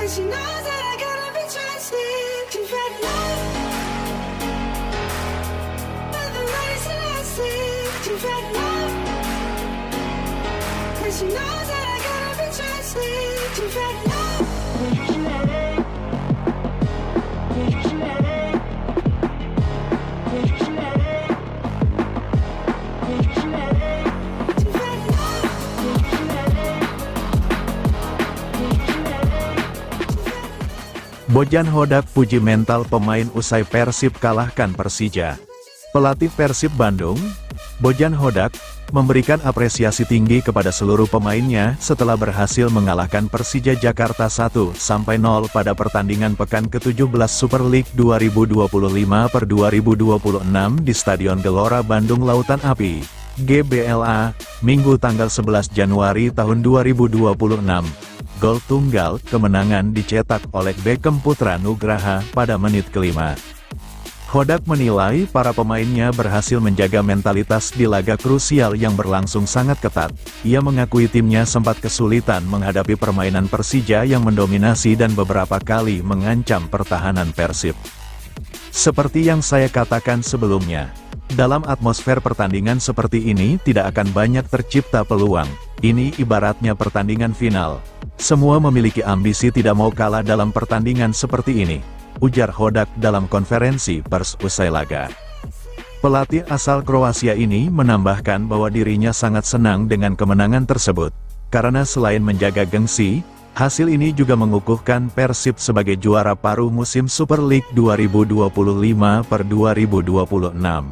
she knows that I gotta be trusted. She's had love, but the race and I see. She's had love, and she knows that I gotta be trusted. She's had love. Bojan Hodak puji mental pemain usai Persib kalahkan Persija. Pelatih Persib Bandung, Bojan Hodak, memberikan apresiasi tinggi kepada seluruh pemainnya setelah berhasil mengalahkan Persija Jakarta 1-0 pada pertandingan pekan ke-17 Super League 2025/2026 di Stadion Gelora Bandung Lautan Api, GBLA, Minggu tanggal 11 Januari tahun 2026. Gol tunggal kemenangan dicetak oleh Beckham Putra Nugraha pada menit ke-5. Hodak menilai para pemainnya berhasil menjaga mentalitas di laga krusial yang berlangsung sangat ketat. Ia mengakui timnya sempat kesulitan menghadapi permainan Persija yang mendominasi dan beberapa kali mengancam pertahanan Persib. Seperti yang saya katakan sebelumnya, dalam atmosfer pertandingan seperti ini tidak akan banyak tercipta peluang. Ini ibaratnya pertandingan final. Semua memiliki ambisi tidak mau kalah dalam pertandingan seperti ini, ujar Hodak dalam konferensi pers usai laga. Pelatih asal Kroasia ini menambahkan bahwa dirinya sangat senang dengan kemenangan tersebut, karena selain menjaga gengsi, hasil ini juga mengukuhkan Persib sebagai juara paruh musim Super League 2025/2026.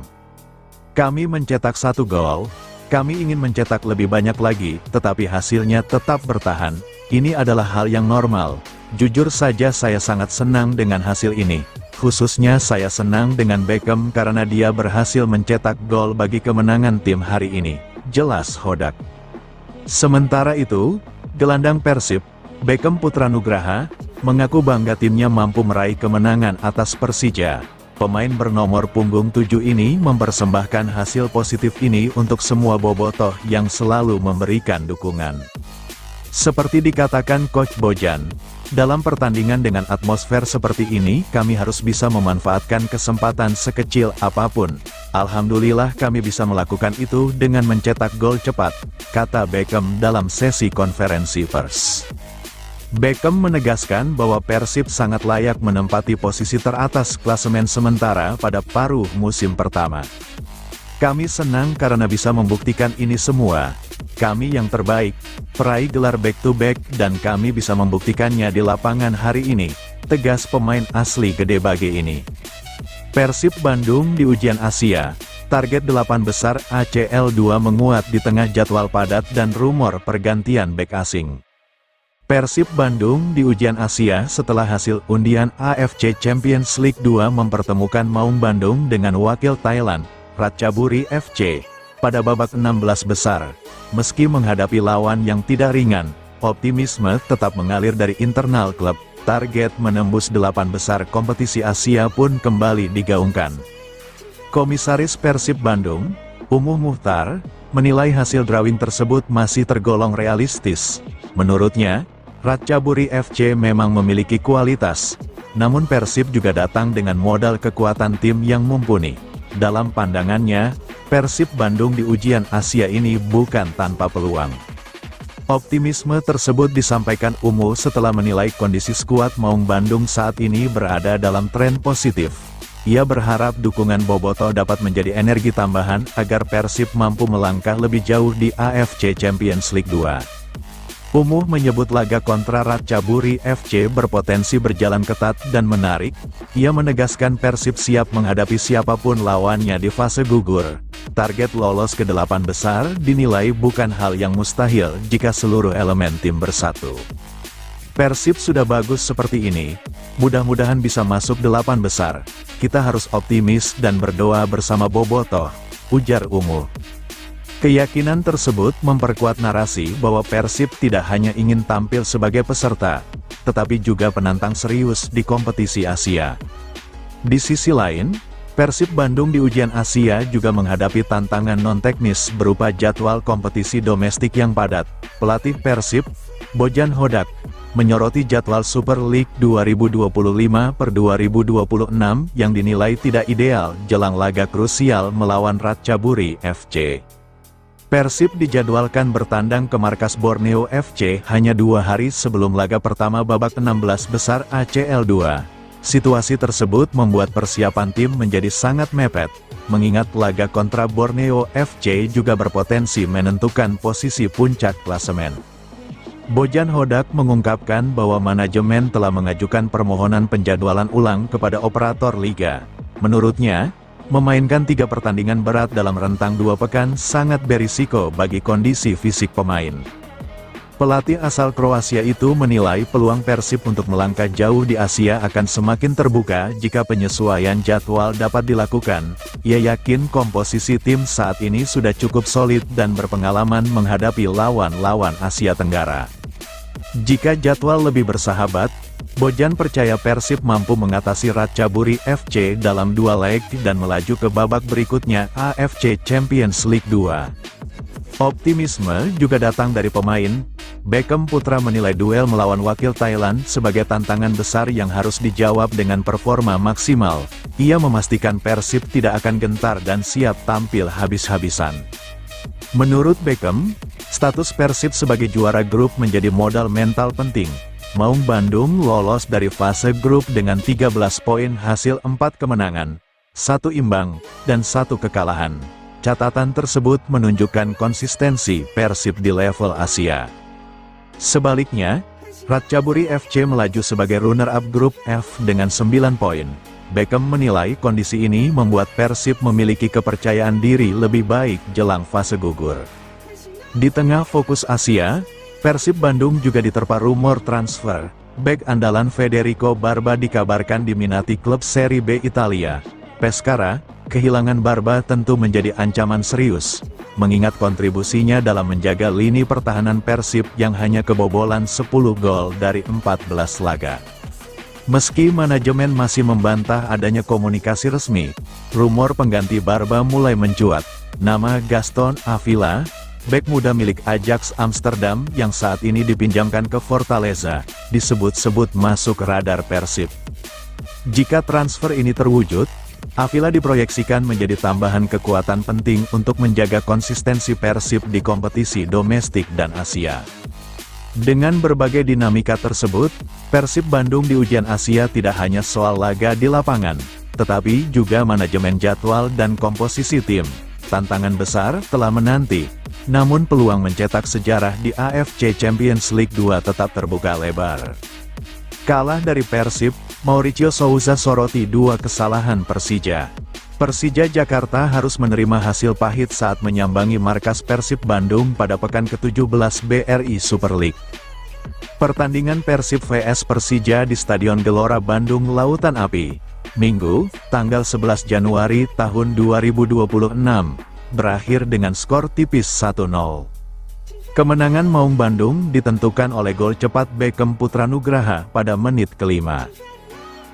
Kami mencetak 1 gol, kami ingin mencetak lebih banyak lagi, tetapi hasilnya tetap bertahan. Ini adalah hal yang normal. Jujur saja saya sangat senang dengan hasil ini. Khususnya saya senang dengan Beckham karena dia berhasil mencetak gol bagi kemenangan tim hari ini, jelas Hodak. Sementara itu, gelandang Persib, Beckham Putra Nugraha, mengaku bangga timnya mampu meraih kemenangan atas Persija. Pemain bernomor punggung 7 ini mempersembahkan hasil positif ini untuk semua bobotoh yang selalu memberikan dukungan. Seperti dikatakan Coach Bojan, dalam pertandingan dengan atmosfer seperti ini kami harus bisa memanfaatkan kesempatan sekecil apapun. Alhamdulillah kami bisa melakukan itu dengan mencetak gol cepat, kata Beckham dalam sesi konferensi pers. Beckham menegaskan bahwa Persib sangat layak menempati posisi teratas klasemen sementara pada paruh musim pertama. Kami senang karena bisa membuktikan ini semua. Kami yang terbaik, peraih gelar back-to-back dan kami bisa membuktikannya di lapangan hari ini, tegas pemain asli Gede Bage ini. Persib Bandung di ujian Asia, target 8 besar ACL2 menguat di tengah jadwal padat dan rumor pergantian bek asing. Persib Bandung di ujian Asia setelah hasil undian AFC Champions League 2 mempertemukan Maung Bandung dengan wakil Thailand, Ratchaburi FC, pada babak 16 besar. Meski menghadapi lawan yang tidak ringan, optimisme tetap mengalir dari internal klub. Target menembus 8 besar kompetisi Asia pun kembali digaungkan. Komisaris Persib Bandung, Umuh Muhtar, menilai hasil drawing tersebut masih tergolong realistis. Menurutnya, Ratchaburi FC memang memiliki kualitas, namun Persib juga datang dengan modal kekuatan tim yang mumpuni. Dalam pandangannya, Persib Bandung di ujian Asia ini bukan tanpa peluang. Optimisme tersebut disampaikan Umuh setelah menilai kondisi skuad Maung Bandung saat ini berada dalam tren positif. Ia berharap dukungan bobotoh dapat menjadi energi tambahan agar Persib mampu melangkah lebih jauh di AFC Champions League 2. Umuh menyebut laga kontra Ratchaburi FC berpotensi berjalan ketat dan menarik. Ia menegaskan Persib siap menghadapi siapapun lawannya di fase gugur. Target lolos ke 8 besar dinilai bukan hal yang mustahil jika seluruh elemen tim bersatu. Persib sudah bagus seperti ini, mudah-mudahan bisa masuk 8 besar. Kita harus optimis dan berdoa bersama bobotoh, ujar Umuh. Keyakinan tersebut memperkuat narasi bahwa Persib tidak hanya ingin tampil sebagai peserta, tetapi juga penantang serius di kompetisi Asia. Di sisi lain, Persib Bandung di ujian Asia juga menghadapi tantangan non-teknis berupa jadwal kompetisi domestik yang padat. Pelatih Persib, Bojan Hodak, menyoroti jadwal Super League 2025/2026 yang dinilai tidak ideal jelang laga krusial melawan Ratchaburi FC. Persib dijadwalkan bertandang ke markas Borneo FC hanya 2 hari sebelum laga pertama babak 16 besar ACL 2. Situasi tersebut membuat persiapan tim menjadi sangat mepet, mengingat laga kontra Borneo FC juga berpotensi menentukan posisi puncak klasemen. Bojan Hodak mengungkapkan bahwa manajemen telah mengajukan permohonan penjadwalan ulang kepada operator liga. Menurutnya, memainkan 3 pertandingan berat dalam rentang 2 pekan sangat berisiko bagi kondisi fisik pemain. Pelatih asal Kroasia itu menilai peluang Persib untuk melangkah jauh di Asia akan semakin terbuka jika penyesuaian jadwal dapat dilakukan. Ia yakin komposisi tim saat ini sudah cukup solid dan berpengalaman menghadapi lawan-lawan Asia Tenggara. Jika jadwal lebih bersahabat, Bojan percaya Persib mampu mengatasi Ratchaburi FC dalam 2 leg dan melaju ke babak berikutnya AFC Champions League 2. Optimisme juga datang dari pemain. Beckham Putra menilai duel melawan wakil Thailand sebagai tantangan besar yang harus dijawab dengan performa maksimal. Ia memastikan Persib tidak akan gentar dan siap tampil habis-habisan. Menurut Beckham, status Persib sebagai juara grup menjadi modal mental penting. Maung Bandung lolos dari fase grup dengan 13 poin hasil 4 kemenangan, 1 imbang, dan 1 kekalahan. Catatan tersebut menunjukkan konsistensi Persib di level Asia. Sebaliknya, Ratchaburi FC melaju sebagai runner-up grup F dengan 9 poin. Beckham menilai kondisi ini membuat Persib memiliki kepercayaan diri lebih baik jelang fase gugur. Di tengah fokus Asia, Persib Bandung juga diterpa rumor transfer. Bek andalan Federico Barba dikabarkan diminati klub Serie B Italia. Pescara, kehilangan Barba tentu menjadi ancaman serius, mengingat kontribusinya dalam menjaga lini pertahanan Persib yang hanya kebobolan 10 gol dari 14 laga. Meski manajemen masih membantah adanya komunikasi resmi, rumor pengganti Barba mulai mencuat. Nama Gaston Avila, bek muda milik Ajax Amsterdam yang saat ini dipinjamkan ke Fortaleza, disebut-sebut masuk radar Persib. Jika transfer ini terwujud, Avila diproyeksikan menjadi tambahan kekuatan penting untuk menjaga konsistensi Persib di kompetisi domestik dan Asia. Dengan berbagai dinamika tersebut, Persib Bandung di ujian Asia tidak hanya soal laga di lapangan, tetapi juga manajemen jadwal dan komposisi tim. Tantangan besar telah menanti, namun peluang mencetak sejarah di AFC Champions League 2 tetap terbuka lebar. Kalah dari Persib, Mauricio Souza soroti 2 kesalahan Persija. Persija Jakarta harus menerima hasil pahit saat menyambangi markas Persib Bandung pada pekan ke-17 BRI Super League. Pertandingan Persib vs Persija di Stadion Gelora Bandung Lautan Api, Minggu, tanggal 11 Januari tahun 2026, berakhir dengan skor tipis 1-0. Kemenangan Maung Bandung ditentukan oleh gol cepat Beckham Putra Nugraha pada menit ke-5.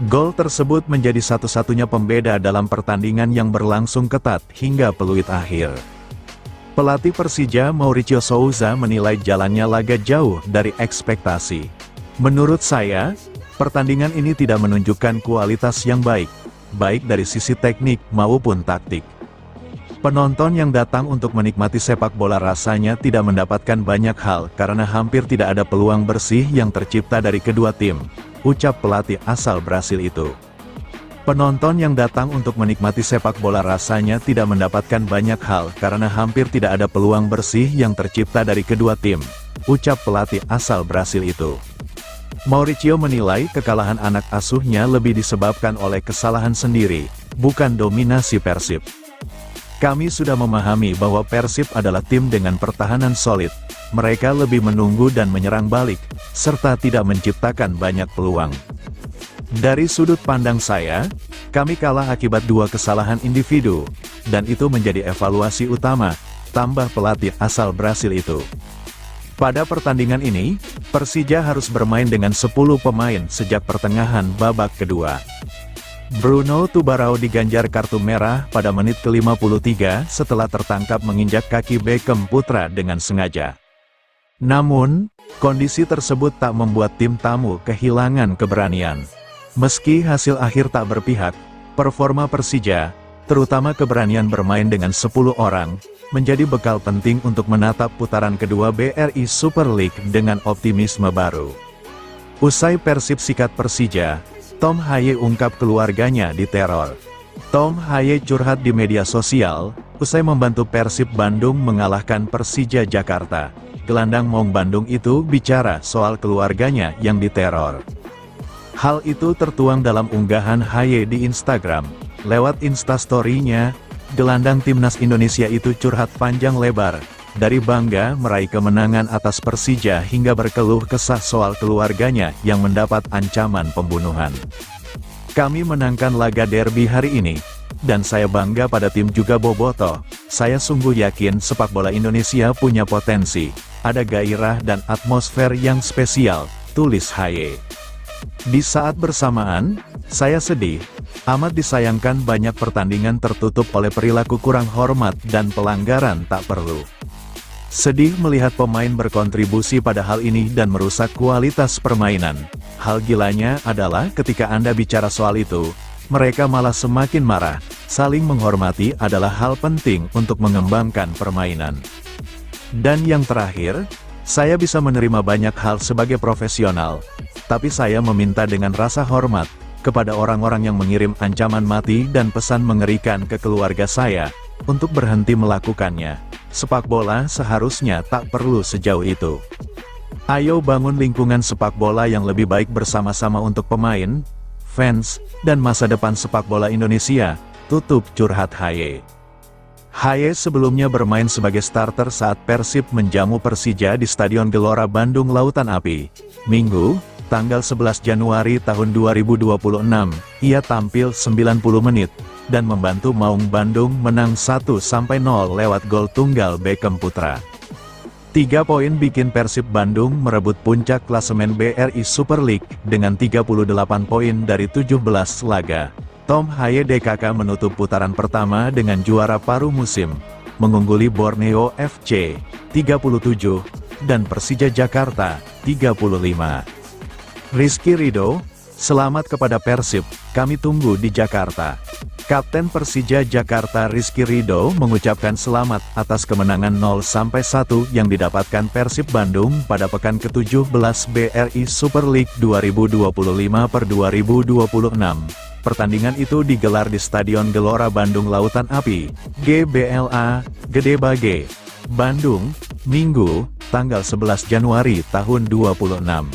Gol tersebut menjadi satu-satunya pembeda dalam pertandingan yang berlangsung ketat hingga peluit akhir. Pelatih Persija Mauricio Souza menilai jalannya laga jauh dari ekspektasi. Menurut saya, pertandingan ini tidak menunjukkan kualitas yang baik dari sisi teknik maupun taktik. Penonton yang datang untuk menikmati sepak bola rasanya tidak mendapatkan banyak hal karena hampir tidak ada peluang bersih yang tercipta dari kedua tim, ucap pelatih asal Brasil itu. Penonton yang datang untuk menikmati sepak bola rasanya tidak mendapatkan banyak hal karena hampir tidak ada peluang bersih yang tercipta dari kedua tim, ucap pelatih asal Brasil itu. Mauricio menilai kekalahan anak asuhnya lebih disebabkan oleh kesalahan sendiri, bukan dominasi Persib. Kami sudah memahami bahwa Persib adalah tim dengan pertahanan solid. Mereka lebih menunggu dan menyerang balik, serta tidak menciptakan banyak peluang. Dari sudut pandang saya, kami kalah akibat 2 kesalahan individu, dan itu menjadi evaluasi utama, tambah pelatih asal Brasil itu. Pada pertandingan ini, Persija harus bermain dengan 10 pemain sejak pertengahan babak kedua. Bruno Tubarao diganjar kartu merah pada menit ke-53 setelah tertangkap menginjak kaki Beckham Putra dengan sengaja. Namun, kondisi tersebut tak membuat tim tamu kehilangan keberanian. Meski hasil akhir tak berpihak, performa Persija, terutama keberanian bermain dengan 10 orang, menjadi bekal penting untuk menatap putaran kedua BRI Super League dengan optimisme baru. Usai Persib sikat Persija, Tom Haye ungkap keluarganya diteror. Tom Haye curhat di media sosial, usai membantu Persib Bandung mengalahkan Persija Jakarta. Gelandang Maung Bandung itu bicara soal keluarganya yang diteror. Hal itu tertuang dalam unggahan Haye di Instagram. Lewat instastory-nya, gelandang timnas Indonesia itu curhat panjang lebar, dari bangga meraih kemenangan atas Persija hingga berkeluh kesah soal keluarganya yang mendapat ancaman pembunuhan. Kami menangkan laga derby hari ini, dan saya bangga pada tim juga Bobotoh. Saya sungguh yakin sepak bola Indonesia punya potensi, ada gairah dan atmosfer yang spesial, tulis Haye. Di saat bersamaan, saya sedih, amat disayangkan banyak pertandingan tertutup oleh perilaku kurang hormat dan pelanggaran tak perlu. Sedih melihat pemain berkontribusi pada hal ini dan merusak kualitas permainan. Hal gilanya adalah ketika Anda bicara soal itu, mereka malah semakin marah. Saling menghormati adalah hal penting untuk mengembangkan permainan. Dan yang terakhir, saya bisa menerima banyak hal sebagai profesional, tapi saya meminta dengan rasa hormat kepada orang-orang yang mengirim ancaman mati dan pesan mengerikan ke keluarga saya, untuk berhenti melakukannya. Sepak bola seharusnya tak perlu sejauh itu. Ayo bangun lingkungan sepak bola yang lebih baik bersama-sama untuk pemain, fans, dan masa depan sepak bola Indonesia, tutup curhat Haye. Haye sebelumnya bermain sebagai starter saat Persib menjamu Persija di Stadion Gelora Bandung Lautan Api. Minggu, tanggal 11 Januari tahun 2026, ia tampil 90 menit, dan membantu Maung Bandung menang 1-0 lewat gol tunggal Beckham Putra. 3 poin bikin Persib Bandung merebut puncak klasemen BRI Super League dengan 38 poin dari 17 laga. Tom Haye DKK menutup putaran pertama dengan juara paruh musim, mengungguli Borneo FC 37 dan Persija Jakarta 35. Rizky Ridho, selamat kepada Persib, kami tunggu di Jakarta. Kapten Persija Jakarta Rizky Ridho mengucapkan selamat atas kemenangan 0-1 yang didapatkan Persib Bandung pada pekan ke-17 BRI Super League 2025/2026. Pertandingan itu digelar di Stadion Gelora Bandung Lautan Api, GBLA, Gede Bage, Bandung, Minggu, tanggal 11 Januari tahun 2026.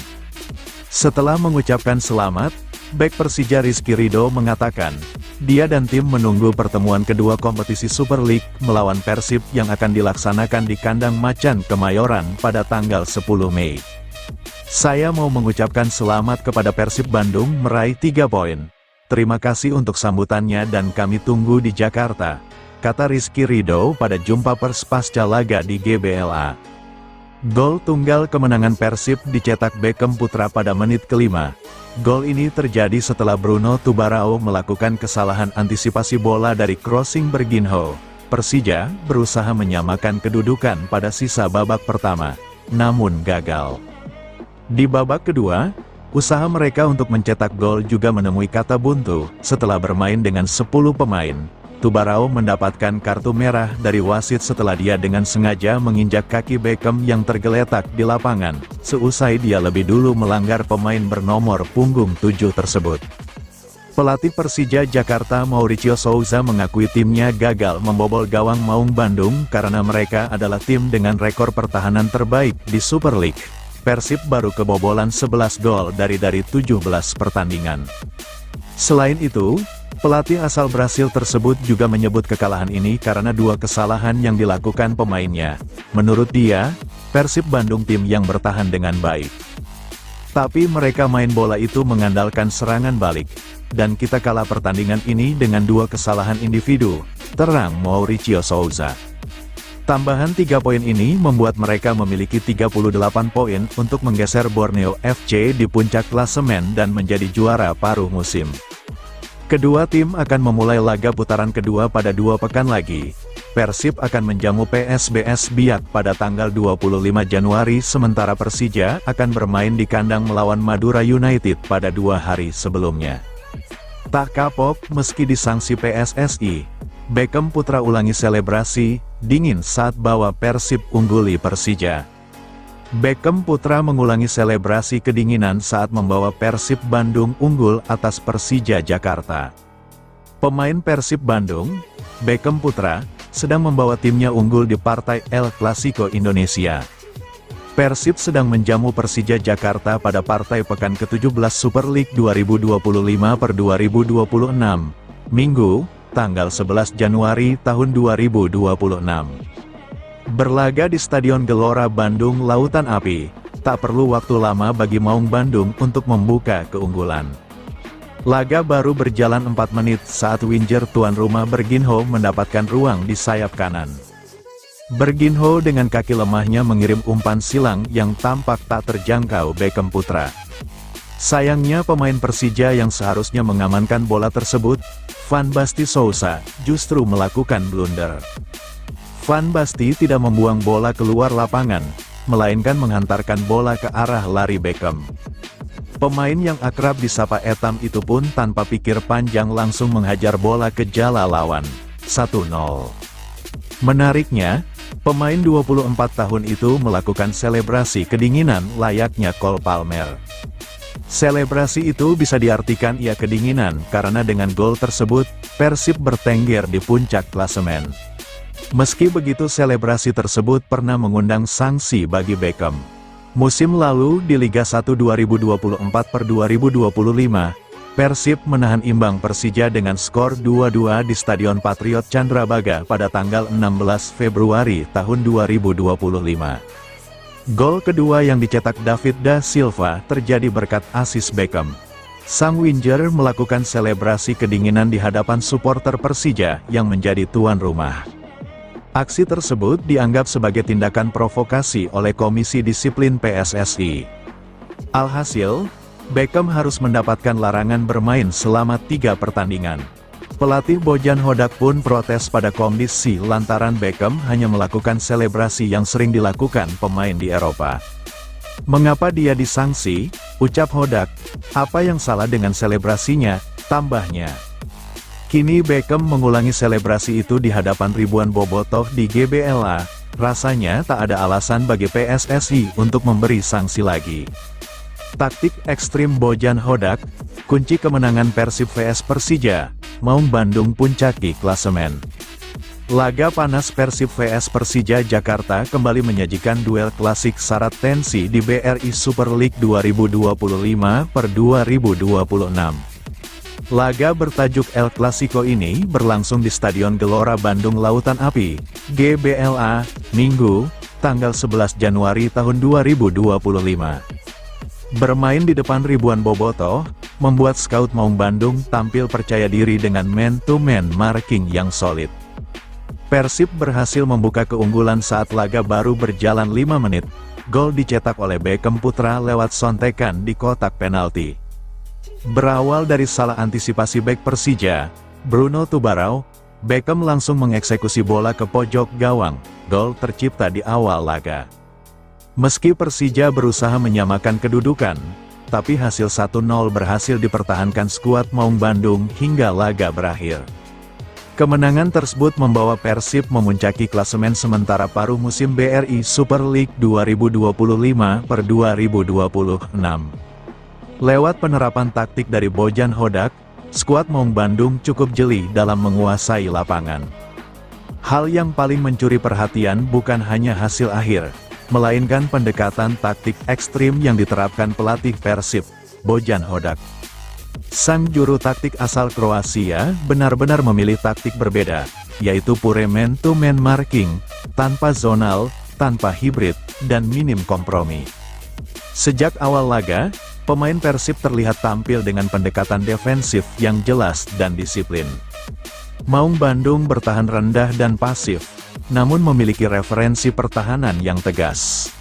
Setelah mengucapkan selamat, bek Persija Rizky Ridho mengatakan, dia dan tim menunggu pertemuan kedua kompetisi Super League melawan Persib yang akan dilaksanakan di kandang Macan Kemayoran pada tanggal 10 Mei. Saya mau mengucapkan selamat kepada Persib Bandung meraih 3 poin. Terima kasih untuk sambutannya dan kami tunggu di Jakarta, kata Rizky Ridho pada jumpa pers pasca laga di GBLA. Gol tunggal kemenangan Persib dicetak Beckham Putra pada menit ke-5. Gol ini terjadi setelah Bruno Tubarao melakukan kesalahan antisipasi bola dari crossing Berginho. Persija berusaha menyamakan kedudukan pada sisa babak pertama, namun gagal. Di babak kedua, usaha mereka untuk mencetak gol juga menemui kata buntu. Setelah bermain dengan 10 pemain, Tubarao mendapatkan kartu merah dari wasit setelah dia dengan sengaja menginjak kaki Beckham yang tergeletak di lapangan, seusai dia lebih dulu melanggar pemain bernomor punggung 7 tersebut. Pelatih Persija Jakarta Mauricio Souza mengakui timnya gagal membobol gawang Maung Bandung karena mereka adalah tim dengan rekor pertahanan terbaik di Super League. Persib baru kebobolan 11 gol dari 17 pertandingan. Selain itu, pelatih asal Brasil tersebut juga menyebut kekalahan ini karena 2 kesalahan yang dilakukan pemainnya. Menurut dia, Persib Bandung tim yang bertahan dengan baik. Tapi mereka main bola itu mengandalkan serangan balik, dan kita kalah pertandingan ini dengan 2 kesalahan individu, terang Mauricio Souza. Tambahan 3 poin ini membuat mereka memiliki 38 poin untuk menggeser Borneo FC di puncak klasemen dan menjadi juara paruh musim. Kedua tim akan memulai laga putaran kedua pada 2 pekan lagi. Persib akan menjamu PSBS Biak pada tanggal 25 Januari sementara Persija akan bermain di kandang melawan Madura United pada 2 hari sebelumnya. Tak kapok meski disanksi PSSI, Beckham Putra ulangi selebrasi dingin saat bawa Persib ungguli Persija. Beckham Putra mengulangi selebrasi kedinginan saat membawa Persib Bandung unggul atas Persija Jakarta. Pemain Persib Bandung, Beckham Putra, sedang membawa timnya unggul di partai El Clasico Indonesia. Persib sedang menjamu Persija Jakarta pada partai pekan ke-17 Super League 2025/2026, Minggu, tanggal 11 Januari tahun 2026. Berlaga di Stadion Gelora Bandung Lautan Api, tak perlu waktu lama bagi Maung Bandung untuk membuka keunggulan. Laga baru berjalan 4 menit saat winger tuan rumah Berginho mendapatkan ruang di sayap kanan. Berginho dengan kaki lemahnya mengirim umpan silang yang tampak tak terjangkau Beckham Putra. Sayangnya pemain Persija yang seharusnya mengamankan bola tersebut, Van Basten Sousa, justru melakukan blunder. Van Basten tidak membuang bola keluar lapangan, melainkan menghantarkan bola ke arah lari Beckham. Pemain yang akrab disapa Etam itu pun tanpa pikir panjang langsung menghajar bola ke jala lawan. 1-0. Menariknya, pemain 24 tahun itu melakukan selebrasi kedinginan layaknya Cole Palmer. Selebrasi itu bisa diartikan ia kedinginan karena dengan gol tersebut, Persib bertengger di puncak klasemen. Meski begitu selebrasi tersebut pernah mengundang sanksi bagi Beckham. Musim lalu di Liga 1 2024/2025, Persib menahan imbang Persija dengan skor 2-2 di Stadion Patriot Candrabaga pada tanggal 16 Februari tahun 2025. Gol kedua yang dicetak David da Silva terjadi berkat asis Beckham. Sang winger melakukan selebrasi kedinginan di hadapan supporter Persija yang menjadi tuan rumah. Aksi tersebut dianggap sebagai tindakan provokasi oleh Komisi Disiplin PSSI. Alhasil, Beckham harus mendapatkan larangan bermain selama 3 pertandingan. Pelatih Bojan Hodak pun protes pada komisi lantaran Beckham hanya melakukan selebrasi yang sering dilakukan pemain di Eropa. Mengapa dia disangsi? Ucap Hodak. Apa yang salah dengan selebrasinya? Tambahnya. Kini Beckham mengulangi selebrasi itu di hadapan ribuan bobotoh di GBLA, rasanya tak ada alasan bagi PSSI untuk memberi sanksi lagi. Taktik ekstrim Bojan Hodak, kunci kemenangan Persib vs Persija, Maung Bandung puncaki klasemen. Laga panas Persib vs Persija Jakarta kembali menyajikan duel klasik syarat tensi di BRI Super League 2025/2026. Laga bertajuk El Clasico ini berlangsung di Stadion Gelora Bandung Lautan Api, GBLA, Minggu, tanggal 11 Januari tahun 2025. Bermain di depan ribuan bobotoh, membuat skaut Maung Bandung tampil percaya diri dengan man-to-man marking yang solid. Persib berhasil membuka keunggulan saat laga baru berjalan 5 menit, gol dicetak oleh Beckham Putra lewat sontekan di kotak penalti. Berawal dari salah antisipasi bek Persija, Bruno Tubarau, Beckham langsung mengeksekusi bola ke pojok gawang, gol tercipta di awal laga. Meski Persija berusaha menyamakan kedudukan, tapi hasil 1-0 berhasil dipertahankan skuad Maung Bandung hingga laga berakhir. Kemenangan tersebut membawa Persib memuncaki klasemen sementara paruh musim BRI Super League 2025/2026. Lewat penerapan taktik dari Bojan Hodak, skuad Maung Bandung cukup jeli dalam menguasai lapangan. Hal yang paling mencuri perhatian bukan hanya hasil akhir, melainkan pendekatan taktik ekstrim yang diterapkan pelatih Persib, Bojan Hodak. Sang juru taktik asal Kroasia benar-benar memilih taktik berbeda, yaitu pure man-to-man marking, tanpa zonal, tanpa hibrid, dan minim kompromi. Sejak awal laga, pemain Persib terlihat tampil dengan pendekatan defensif yang jelas dan disiplin. Maung Bandung bertahan rendah dan pasif, namun memiliki referensi pertahanan yang tegas.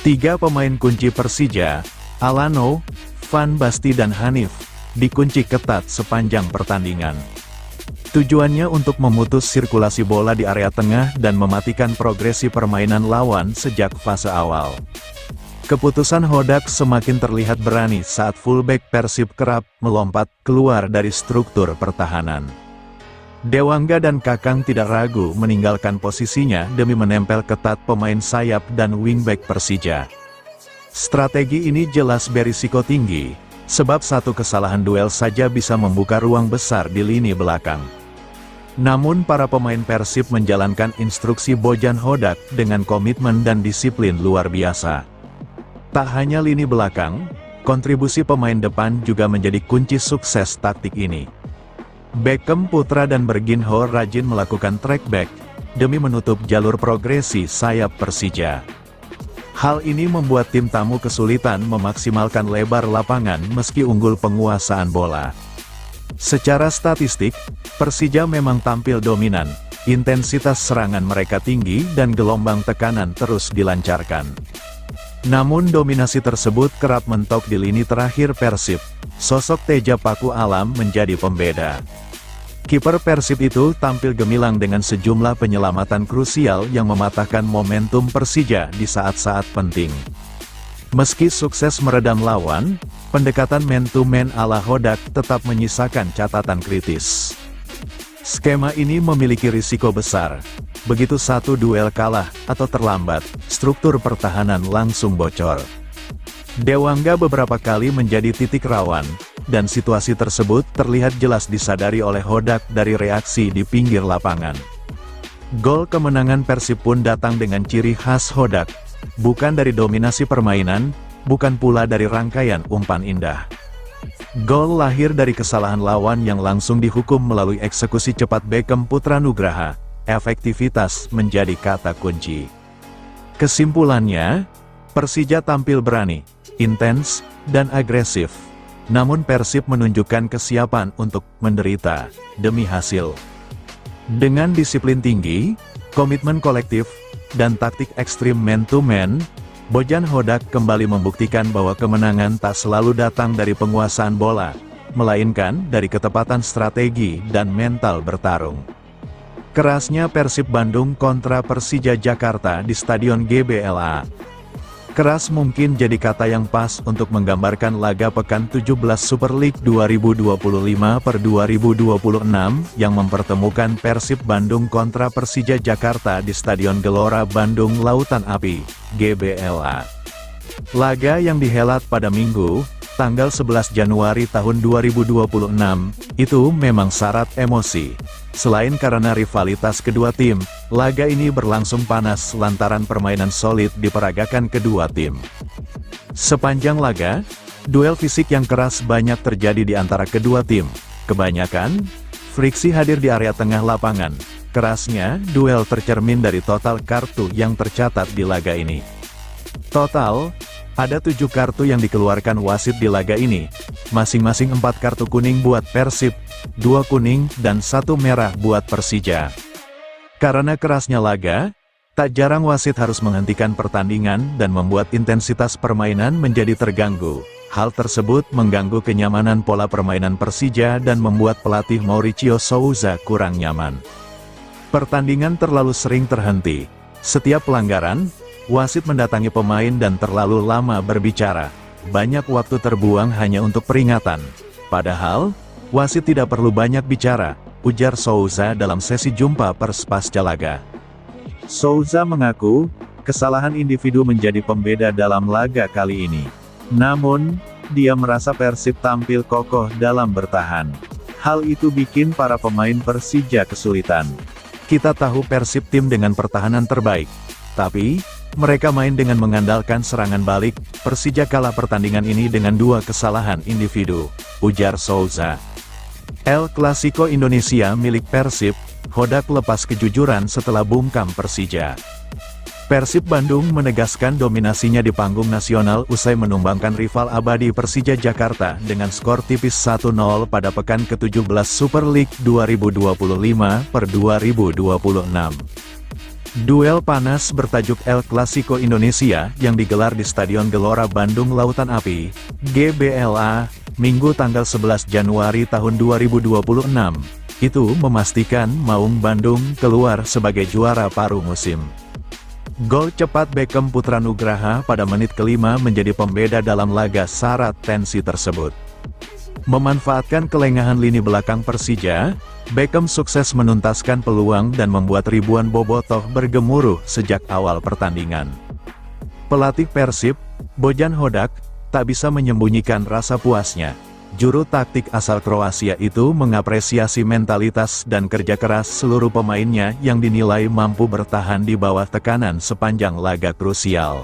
3 pemain kunci Persija, Alano, Van Basten dan Hanif, dikunci ketat sepanjang pertandingan. Tujuannya untuk memutus sirkulasi bola di area tengah dan mematikan progresi permainan lawan sejak fase awal. Keputusan Hodak semakin terlihat berani saat fullback Persib kerap melompat keluar dari struktur pertahanan. Dewangga dan Kakang tidak ragu meninggalkan posisinya demi menempel ketat pemain sayap dan wingback Persija. Strategi ini jelas berisiko tinggi, sebab satu kesalahan duel saja bisa membuka ruang besar di lini belakang. Namun para pemain Persib menjalankan instruksi Bojan Hodak dengan komitmen dan disiplin luar biasa. Tak hanya lini belakang, kontribusi pemain depan juga menjadi kunci sukses taktik ini. Beckham Putra dan Berginho rajin melakukan track back, demi menutup jalur progresi sayap Persija. Hal ini membuat tim tamu kesulitan memaksimalkan lebar lapangan meski unggul penguasaan bola. Secara statistik, Persija memang tampil dominan, intensitas serangan mereka tinggi dan gelombang tekanan terus dilancarkan. Namun dominasi tersebut kerap mentok di lini terakhir Persib. Sosok Teja Paku Alam menjadi pembeda. Kiper Persib itu tampil gemilang dengan sejumlah penyelamatan krusial yang mematahkan momentum Persija di saat-saat penting. Meski sukses meredam lawan, pendekatan man-to-man ala Hodak tetap menyisakan catatan kritis. Skema ini memiliki risiko besar. Begitu satu duel kalah atau terlambat, struktur pertahanan langsung bocor. Dewangga beberapa kali menjadi titik rawan, dan situasi tersebut terlihat jelas disadari oleh Hodak dari reaksi di pinggir lapangan. Gol kemenangan Persib pun datang dengan ciri khas Hodak, bukan dari dominasi permainan, bukan pula dari rangkaian umpan indah. Gol lahir dari kesalahan lawan yang langsung dihukum melalui eksekusi cepat Beckham Putra Nugraha. Efektivitas menjadi kata kunci. Kesimpulannya, Persija tampil berani, intens, dan agresif. Namun Persib menunjukkan kesiapan untuk menderita demi hasil. Dengan disiplin tinggi, komitmen kolektif, dan taktik ekstrim man-to-man, Bojan Hodak kembali membuktikan bahwa kemenangan tak selalu datang dari penguasaan bola, melainkan dari ketepatan strategi dan mental bertarung. Kerasnya Persib Bandung kontra Persija Jakarta di Stadion GBLA. Keras mungkin jadi kata yang pas untuk menggambarkan laga pekan 17 Super League 2025/2026 yang mempertemukan Persib Bandung kontra Persija Jakarta di Stadion Gelora Bandung Lautan Api, GBLA. Laga yang dihelat pada Minggu, tanggal 11 Januari tahun 2026, itu memang syarat emosi. Selain karena rivalitas kedua tim, laga ini berlangsung panas lantaran permainan solid diperagakan kedua tim. Sepanjang laga, duel fisik yang keras banyak terjadi di antara kedua tim. Kebanyakan, friksi hadir di area tengah lapangan. Kerasnya, duel tercermin dari total kartu yang tercatat di laga ini. Total, ada 7 kartu yang dikeluarkan wasit di laga ini, masing-masing 4 kartu kuning buat Persib, 2 kuning dan 1 merah buat Persija. Karena kerasnya laga, tak jarang wasit harus menghentikan pertandingan dan membuat intensitas permainan menjadi terganggu. Hal tersebut mengganggu kenyamanan pola permainan Persija dan membuat pelatih Mauricio Souza kurang nyaman. Pertandingan terlalu sering terhenti. Setiap pelanggaran, wasit mendatangi pemain dan terlalu lama berbicara. Banyak waktu terbuang hanya untuk peringatan. Padahal, wasit tidak perlu banyak bicara, ujar Souza dalam sesi jumpa pers pasca laga. Souza mengaku, kesalahan individu menjadi pembeda dalam laga kali ini. Namun, dia merasa Persib tampil kokoh dalam bertahan. Hal itu bikin para pemain Persija kesulitan. Kita tahu Persib tim dengan pertahanan terbaik. Tapi, mereka main dengan mengandalkan serangan balik. Persija kalah pertandingan ini dengan 2 kesalahan individu, ujar Souza. El Clasico Indonesia milik Persib, Hodak lepas kejujuran setelah bungkam Persija. Persib Bandung menegaskan dominasinya di panggung nasional usai menumbangkan rival abadi Persija Jakarta dengan skor tipis 1-0 pada pekan ke-17 Super League 2025/2026. Duel panas bertajuk El Clasico Indonesia yang digelar di Stadion Gelora Bandung Lautan Api, GBLA, Minggu tanggal 11 Januari tahun 2026, Itu memastikan Maung Bandung keluar sebagai juara paruh musim. Gol cepat Beckham Putra Nugraha pada menit kelima menjadi pembeda dalam laga syarat tensi tersebut. Memanfaatkan kelengahan lini belakang Persija, Beckham sukses menuntaskan peluang dan membuat ribuan bobotoh bergemuruh sejak awal pertandingan. Pelatih Persib, Bojan Hodak, tak bisa menyembunyikan rasa puasnya. Juru taktik asal Kroasia itu mengapresiasi mentalitas dan kerja keras seluruh pemainnya yang dinilai mampu bertahan di bawah tekanan sepanjang laga krusial.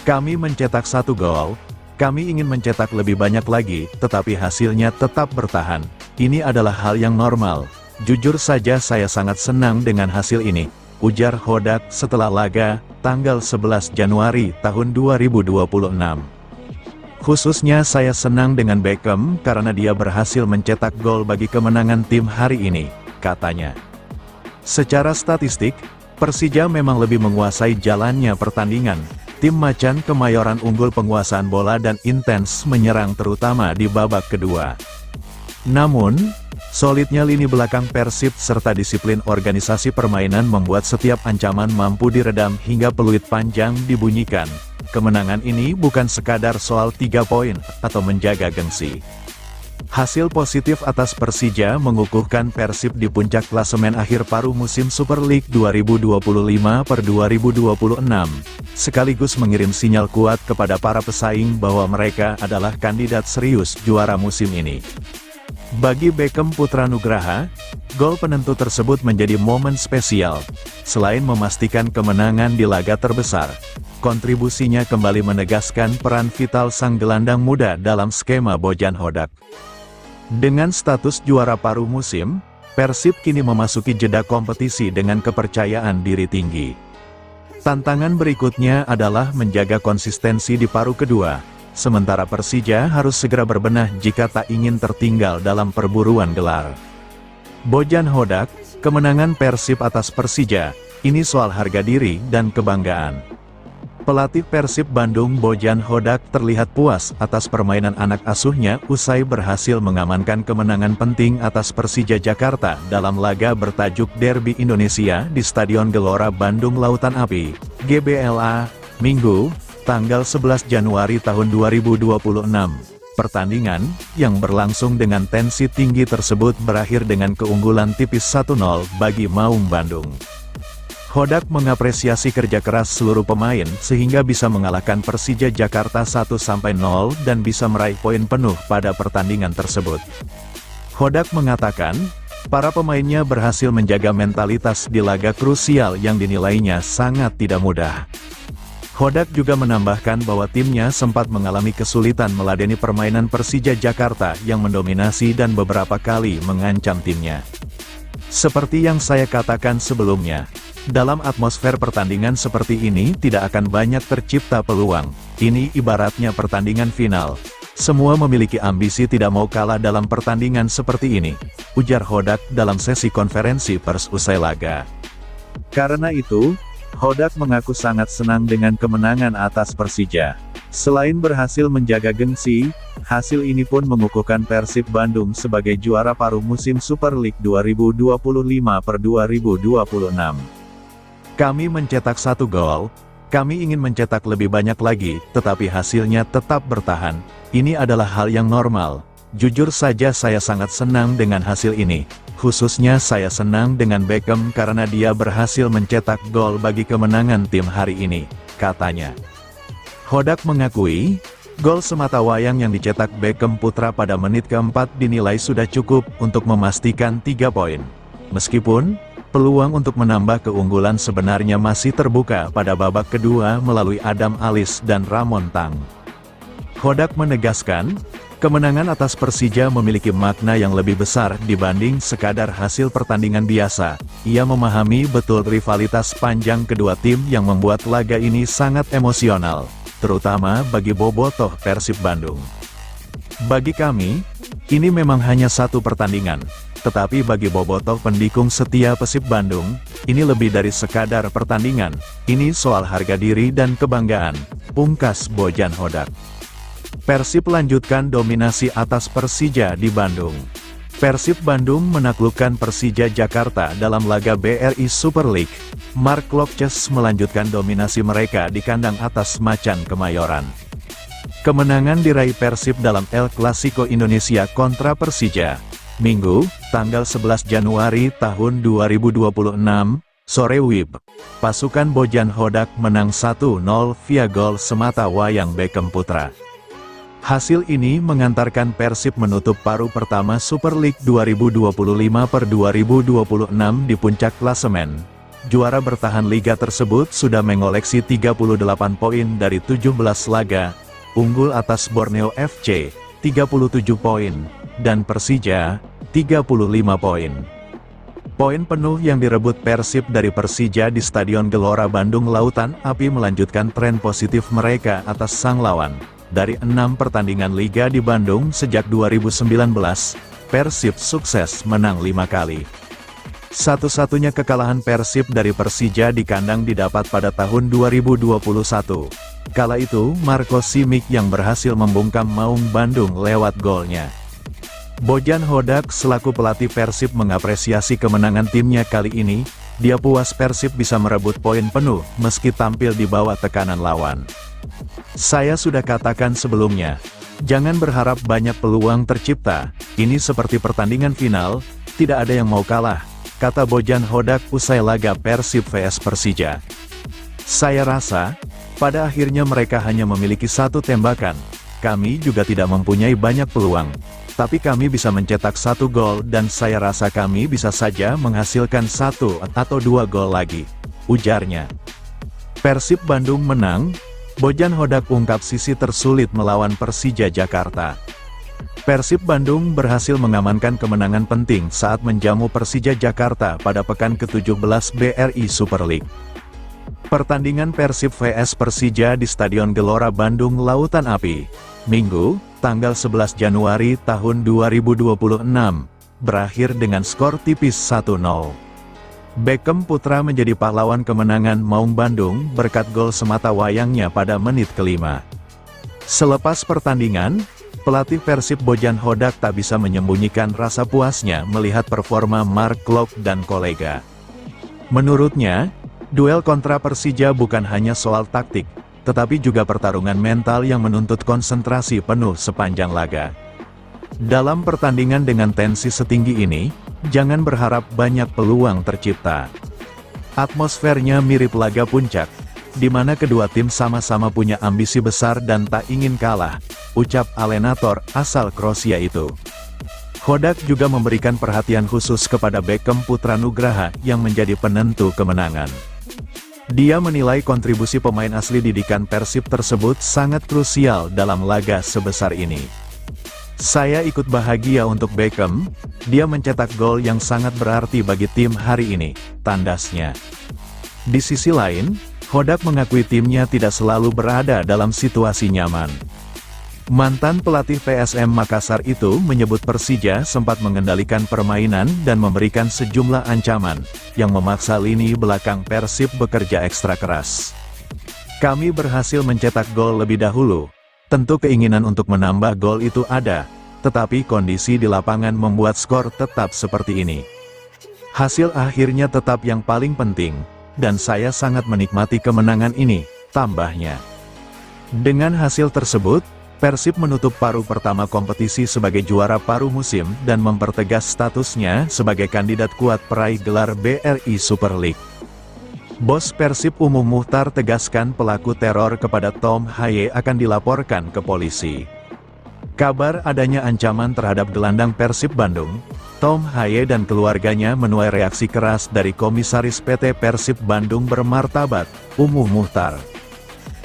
Kami mencetak 1 gol, kami ingin mencetak lebih banyak lagi, tetapi hasilnya tetap bertahan. Ini adalah hal yang normal. Jujur saja saya sangat senang dengan hasil ini, ujar Hodak setelah laga, tanggal 11 Januari tahun 2026. Khususnya saya senang dengan Beckham karena dia berhasil mencetak gol bagi kemenangan tim hari ini, katanya. Secara statistik, Persija memang lebih menguasai jalannya pertandingan. Tim Macan Kemayoran unggul penguasaan bola dan intens menyerang terutama di babak kedua. Namun, solidnya lini belakang Persib serta disiplin organisasi permainan membuat setiap ancaman mampu diredam hingga peluit panjang dibunyikan. Kemenangan ini bukan sekadar soal 3 poin, atau menjaga gengsi. Hasil positif atas Persija mengukuhkan Persib di puncak klasemen akhir paruh musim Super League 2025/2026, sekaligus mengirim sinyal kuat kepada para pesaing bahwa mereka adalah kandidat serius juara musim ini. Bagi Beckham Putra Nugraha, gol penentu tersebut menjadi momen spesial. Selain memastikan kemenangan di laga terbesar, kontribusinya kembali menegaskan peran vital sang gelandang muda dalam skema Bojan Hodak. Dengan status juara paruh musim, Persib kini memasuki jeda kompetisi dengan kepercayaan diri tinggi. Tantangan berikutnya adalah menjaga konsistensi di paruh kedua, sementara Persija harus segera berbenah jika tak ingin tertinggal dalam perburuan gelar. Bojan Hodak, kemenangan Persib atas Persija, ini soal harga diri dan kebanggaan. Pelatih Persib Bandung Bojan Hodak terlihat puas atas permainan anak asuhnya usai berhasil mengamankan kemenangan penting atas Persija Jakarta dalam laga bertajuk Derby Indonesia di Stadion Gelora Bandung Lautan Api, GBLA, Minggu, tanggal 11 Januari tahun 2026. Pertandingan, yang berlangsung dengan tensi tinggi tersebut berakhir dengan keunggulan tipis 1-0 bagi Maung Bandung. Hodak mengapresiasi kerja keras seluruh pemain sehingga bisa mengalahkan Persija Jakarta 1-0 dan bisa meraih poin penuh pada pertandingan tersebut. Hodak mengatakan, para pemainnya berhasil menjaga mentalitas di laga krusial yang dinilainya sangat tidak mudah. Hodak juga menambahkan bahwa timnya sempat mengalami kesulitan meladeni permainan Persija Jakarta yang mendominasi dan beberapa kali mengancam timnya. Seperti yang saya katakan sebelumnya, dalam atmosfer pertandingan seperti ini tidak akan banyak tercipta peluang. Ini ibaratnya pertandingan final. Semua memiliki ambisi tidak mau kalah dalam pertandingan seperti ini, ujar Hodak dalam sesi konferensi pers usai laga. Karena itu, Hodak mengaku sangat senang dengan kemenangan atas Persija. Selain berhasil menjaga gengsi, hasil ini pun mengukuhkan Persib Bandung sebagai juara paruh musim Super League 2025/2026. Kami mencetak 1 gol, kami ingin mencetak lebih banyak lagi, tetapi hasilnya tetap bertahan. Ini adalah hal yang normal. Jujur saja saya sangat senang dengan hasil ini. Khususnya saya senang dengan Beckham karena dia berhasil mencetak gol bagi kemenangan tim hari ini, katanya. Hodak mengakui, gol sematawayang yang dicetak Beckham Putra pada menit keempat dinilai sudah cukup untuk memastikan 3 poin. Meskipun, peluang untuk menambah keunggulan sebenarnya masih terbuka pada babak kedua melalui Adam Alis dan Ramon Tang. Hodak menegaskan, kemenangan atas Persija memiliki makna yang lebih besar dibanding sekadar hasil pertandingan biasa. Ia memahami betul rivalitas panjang kedua tim yang membuat laga ini sangat emosional, terutama bagi bobotoh Persib Bandung. Bagi kami, ini memang hanya satu pertandingan. Tetapi bagi bobotoh pendukung setia Persib Bandung, ini lebih dari sekadar pertandingan, ini soal harga diri dan kebanggaan, pungkas Bojan Hodak. Persib lanjutkan dominasi atas Persija di Bandung. Persib Bandung menaklukkan Persija Jakarta dalam laga BRI Super League. Mark Klokjes melanjutkan dominasi mereka di kandang atas Macan Kemayoran. Kemenangan diraih Persib dalam El Clasico Indonesia kontra Persija, Minggu, tanggal 11 Januari tahun 2026, sore WIB. Pasukan Bojan Hodak menang 1-0 via gol semata wayang Beckham Putra. Hasil ini mengantarkan Persib menutup paruh pertama Super League 2025/2026 di puncak klasemen. Juara bertahan liga tersebut sudah mengoleksi 38 poin dari 17 laga, unggul atas Borneo FC, 37 poin, dan Persija, 35 poin. Poin penuh yang direbut Persib dari Persija di Stadion Gelora Bandung Lautan Api melanjutkan tren positif mereka atas sang lawan. Dari 6 pertandingan Liga di Bandung sejak 2019, Persib sukses menang 5 kali. Satu-satunya kekalahan Persib dari Persija di kandang didapat pada tahun 2021. Kala itu, Marco Simic yang berhasil membungkam Maung Bandung lewat golnya. Bojan Hodak selaku pelatih Persib mengapresiasi kemenangan timnya kali ini. Dia puas Persib bisa merebut poin penuh meski tampil di bawah tekanan lawan. Saya sudah katakan sebelumnya, jangan berharap banyak peluang tercipta, ini seperti pertandingan final, tidak ada yang mau kalah, kata Bojan Hodak usai laga Persib vs Persija. Saya rasa, pada akhirnya mereka hanya memiliki 1 tembakan, kami juga tidak mempunyai banyak peluang, tapi kami bisa mencetak 1 gol dan saya rasa kami bisa saja menghasilkan 1 atau 2 gol lagi, ujarnya. Persib Bandung menang. Bojan Hodak ungkap sisi tersulit melawan Persija Jakarta. Persib Bandung berhasil mengamankan kemenangan penting saat menjamu Persija Jakarta pada pekan ke-17 BRI Super League. Pertandingan Persib vs Persija di Stadion Gelora Bandung Lautan Api, Minggu, tanggal 11 Januari tahun 2026, berakhir dengan skor tipis 1-0. Beckham Putra menjadi pahlawan kemenangan Maung Bandung berkat gol semata wayangnya pada menit ke-5. Selepas pertandingan, pelatih Persib Bojan Hodak tak bisa menyembunyikan rasa puasnya melihat performa Mark Klok dan kolega. Menurutnya, duel kontra Persija bukan hanya soal taktik, tetapi juga pertarungan mental yang menuntut konsentrasi penuh sepanjang laga. Dalam pertandingan dengan tensi setinggi ini, jangan berharap banyak peluang tercipta. Atmosfernya mirip laga puncak, di mana kedua tim sama-sama punya ambisi besar dan tak ingin kalah, ucap Alenator asal Kroasia itu. Hodak juga memberikan perhatian khusus kepada Beckham Putra Nugraha yang menjadi penentu kemenangan. Dia menilai kontribusi pemain asli didikan Persib tersebut sangat krusial dalam laga sebesar ini. Saya ikut bahagia untuk Beckham, dia mencetak gol yang sangat berarti bagi tim hari ini, tandasnya. Di sisi lain, Hodak mengakui timnya tidak selalu berada dalam situasi nyaman. Mantan pelatih PSM Makassar itu menyebut Persija sempat mengendalikan permainan dan memberikan sejumlah ancaman, yang memaksa lini belakang Persib bekerja ekstra keras. Kami berhasil mencetak gol lebih dahulu. Tentu keinginan untuk menambah gol itu ada, tetapi kondisi di lapangan membuat skor tetap seperti ini. Hasil akhirnya tetap yang paling penting, dan saya sangat menikmati kemenangan ini, tambahnya. Dengan hasil tersebut, Persib menutup paruh pertama kompetisi sebagai juara paruh musim dan mempertegas statusnya sebagai kandidat kuat peraih gelar BRI Super League. Bos Persib Umum Muhtar tegaskan pelaku teror kepada Tom Haye akan dilaporkan ke polisi. Kabar adanya ancaman terhadap gelandang Persib Bandung, Tom Haye dan keluarganya menuai reaksi keras dari Komisaris PT Persib Bandung Bermartabat, Umum Muhtar.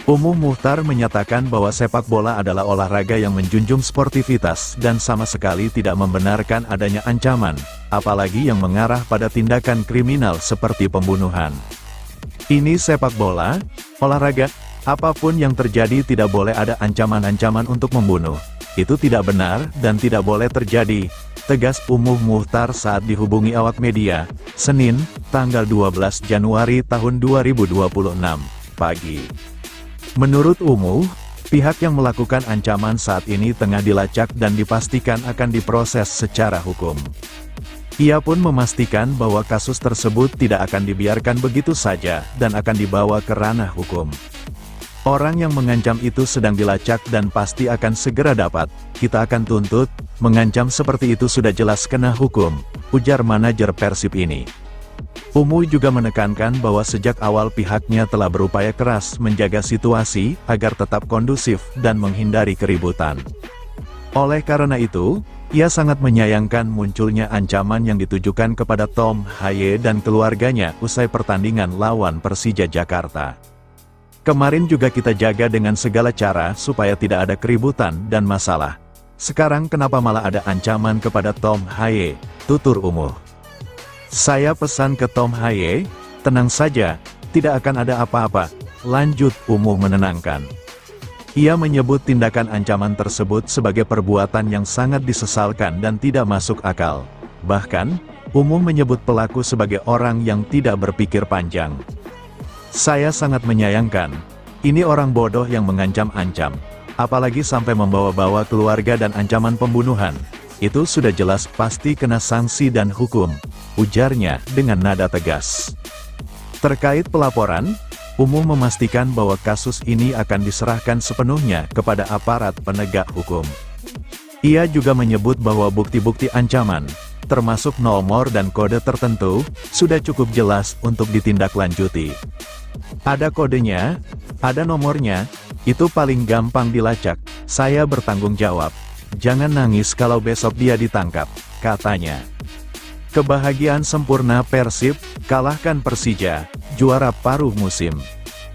Umum Muhtar menyatakan bahwa sepak bola adalah olahraga yang menjunjung sportivitas dan sama sekali tidak membenarkan adanya ancaman, apalagi yang mengarah pada tindakan kriminal seperti pembunuhan. Ini sepak bola, olahraga, apapun yang terjadi tidak boleh ada ancaman-ancaman untuk membunuh. Itu tidak benar dan tidak boleh terjadi, tegas Umum Muhtar saat dihubungi awak media, Senin, tanggal 12 Januari tahun 2026, pagi. Menurut Umuh, Pihak yang melakukan ancaman saat ini tengah dilacak dan dipastikan akan diproses secara hukum. Ia pun memastikan bahwa kasus tersebut tidak akan dibiarkan begitu saja dan akan dibawa ke ranah hukum. Orang yang mengancam itu sedang dilacak dan pasti akan segera dapat, kita akan tuntut, mengancam seperti itu sudah jelas kena hukum, ujar manajer Persib ini. Umu juga menekankan bahwa sejak awal pihaknya telah berupaya keras menjaga situasi agar tetap kondusif dan menghindari keributan. Oleh karena itu, ia sangat menyayangkan munculnya ancaman yang ditujukan kepada Tom Haye dan keluarganya usai pertandingan lawan Persija Jakarta. Kemarin juga kita jaga dengan segala cara supaya tidak ada keributan dan masalah. Sekarang kenapa malah ada ancaman kepada Tom Haye, tutur Umu. Saya pesan ke Tom Haye, tenang saja, tidak akan ada apa-apa, lanjut Umu menenangkan. Ia menyebut tindakan ancaman tersebut sebagai perbuatan yang sangat disesalkan dan tidak masuk akal. Bahkan, Umu menyebut pelaku sebagai orang yang tidak berpikir panjang. Saya sangat menyayangkan, ini orang bodoh yang mengancam-ancam, apalagi sampai membawa-bawa keluarga dan ancaman pembunuhan. Itu sudah jelas pasti kena sanksi dan hukum, ujarnya dengan nada tegas. Terkait pelaporan, Umu memastikan bahwa kasus ini akan diserahkan sepenuhnya kepada aparat penegak hukum. Ia juga menyebut bahwa bukti-bukti ancaman, termasuk nomor dan kode tertentu, sudah cukup jelas untuk ditindaklanjuti. Ada kodenya, ada nomornya, itu paling gampang dilacak, saya bertanggung jawab. Jangan nangis kalau besok dia ditangkap, katanya. Kebahagiaan sempurna Persib, kalahkan Persija, juara paruh musim.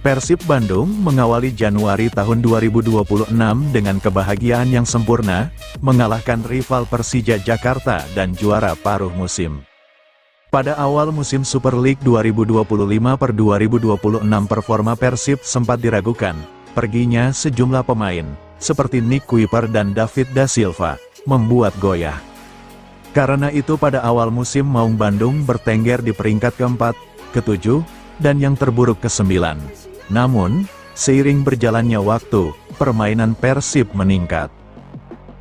Persib Bandung mengawali Januari tahun 2026 dengan kebahagiaan yang sempurna, mengalahkan rival Persija Jakarta dan juara paruh musim. Pada awal musim Super League 2025/2026 performa Persib sempat diragukan, perginya sejumlah pemain, seperti Nick Kuiper dan David Da Silva, membuat goyah. Karena itu pada awal musim Maung Bandung bertengger di peringkat keempat, ketujuh, dan yang terburuk ke-9. Namun, seiring berjalannya waktu, permainan Persib meningkat.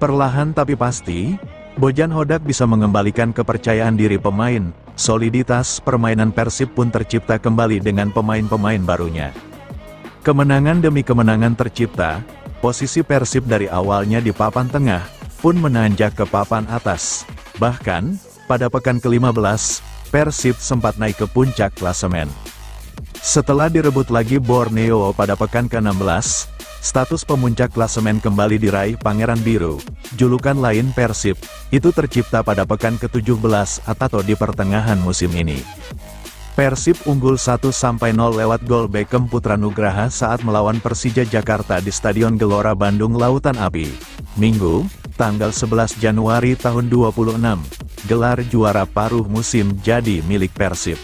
Perlahan tapi pasti, Bojan Hodak bisa mengembalikan kepercayaan diri pemain, soliditas permainan Persib pun tercipta kembali dengan pemain-pemain barunya. Kemenangan demi kemenangan tercipta, posisi Persib dari awalnya di papan tengah, pun menanjak ke papan atas. Bahkan, pada pekan ke-15, Persib sempat naik ke puncak klasemen. Setelah direbut lagi Borneo pada pekan ke-16, status pemuncak klasemen kembali diraih Pangeran Biru. Julukan lain Persib, itu tercipta pada pekan ke-17 atau di pertengahan musim ini. Persib unggul 1-0 lewat gol Beckham Putra Nugraha saat melawan Persija Jakarta di Stadion Gelora Bandung Lautan Api. Minggu, tanggal 11 Januari tahun 26, gelar juara paruh musim jadi milik Persib.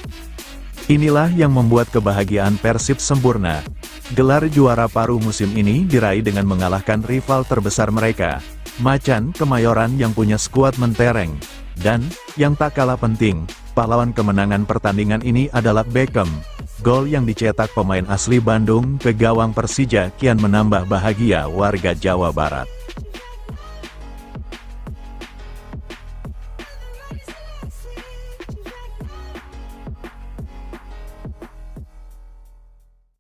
Inilah yang membuat kebahagiaan Persib sempurna. Gelar juara paruh musim ini diraih dengan mengalahkan rival terbesar mereka, Macan Kemayoran yang punya skuad mentereng. Dan, yang tak kalah penting, pahlawan kemenangan pertandingan ini adalah Beckham. Gol yang dicetak pemain asli Bandung ke gawang Persija kian menambah bahagia warga Jawa Barat.